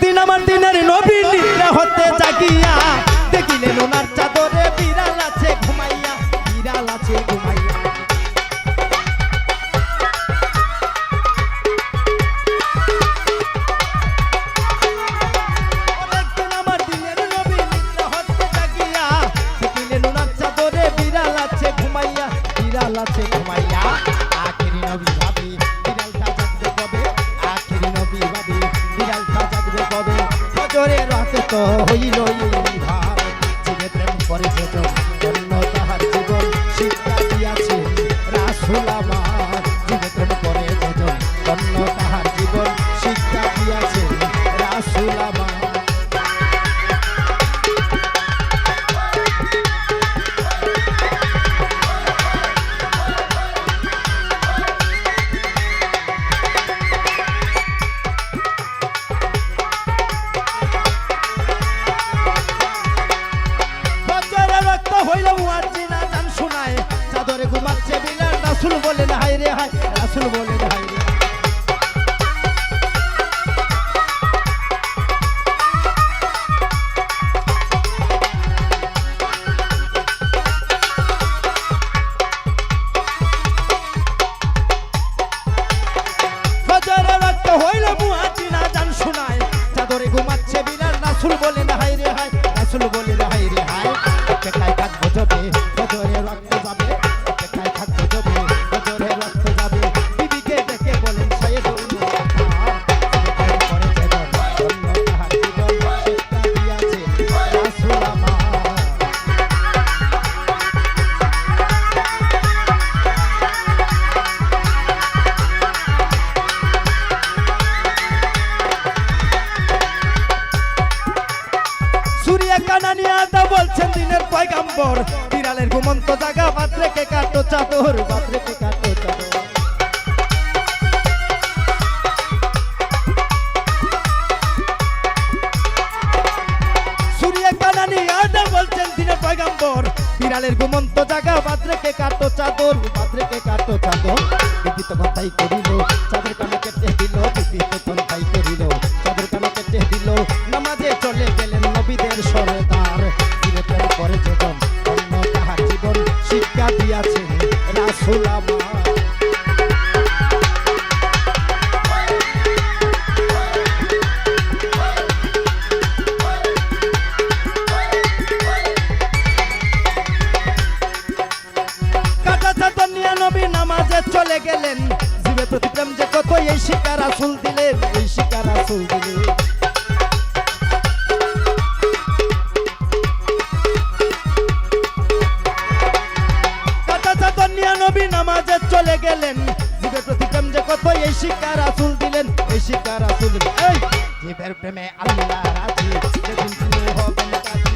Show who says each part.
Speaker 1: একদিন আমার দিনের নবী নিদ্রা হতে জাগিয়া দেখিলেন ওনার চাদরে বিড়াল আছে ঘুমাইয়া, বিড়াল আছে ঘুমাইয়া। একদিন আমার দিনের নবী নিদ্রা হতে জাগিয়া দেখিলেন ওনার চাদরে বিড়াল আছে ঘুমাইয়া, বিড়াল আছে ঘুমাইয়া। আখেরি নবী ভাবে বিড়ালটা জাগবে কবে, আখেরি নবী ভাবে বিড়ালটা জাগবে কবে। ফজরের রাতে তো হইল এই ভাব, জীবে প্রেম করে যেজন ধন্য তাহার জীবন শিক্ষা দিয়াছে রাসূল আমার। জীবে প্রেম করে যেজন ধন্য তাহার জীবন শিক্ষা দিয়াছে রাসূল আমার। চাদরে ঘুমাচ্ছে বিলাল, রাসূল বলেন হায় রে হায়, রাসূল বলেন হায় রে। ফজরের রক্ত হইল মুয়াজ্জিনা জান শোনায়, চাদরে ঘুমাচ্ছে বিলাল, রাসূল বলেন হায় রে হায়, রাসূল বলেন হায় রে হায়। অপেক্ষায় থাকবো যবে ফজরের রক্ত যাবে, অপেক্ষায় থাকবো যবে ফজরের রক্ত যাবে। বিবিকে ডেকে বলেন সাইয়েদুল মুতাহহার, করে যেজন ধন্য তাহার জীবন শিক্ষা দিয়াছে রাসূল আমার। সুরিয়া কানানিয়া দা বলছেন দিনের পয়গাম্বর, বিড়ালের ঘুমন্ত জাগা বাত রেখে কাটো চাদর, বাত রেখে কাটো চাদর। সুরিয়া কানানিয়া দা বলছেন দিনের পয়গাম্বর, বিড়ালের ঘুমন্ত জাগা বাত রেখে কাটো চাদর, বাত রেখে কাটো চাদর। বিবি তখন তাই করিল, চাদর কানে কেটে দিল, বিবি তখন তাই করিল, চাদর কানে কেটে দিল। নামাজে চলে গেলেন নবীদের সরদার, জীবে প্রেম করে যেজন ধন্য তাহার জীবন শিক্ষা দিয়াছে রাসূল আমার। কাটা চাদর নিয়ে নবী নামাজে চলে গেলেন, জীবে প্রতি প্রেম যে কত এই শিক্ষা রাসূল দিলেন, এই শিক্ষা রাসূল দিলেন। কাটা চাদর নিয়ে নবী নামাজে চলে গেলেন, জীবে প্রতি প্রেম যে কত এই শিক্ষা রাসূল দিলেন, এই শিক্ষা রাসূল দিলেন। এই জীবের প্রেমে আল্লাহ রাজি, যেদিন তিনি হবেন কাজী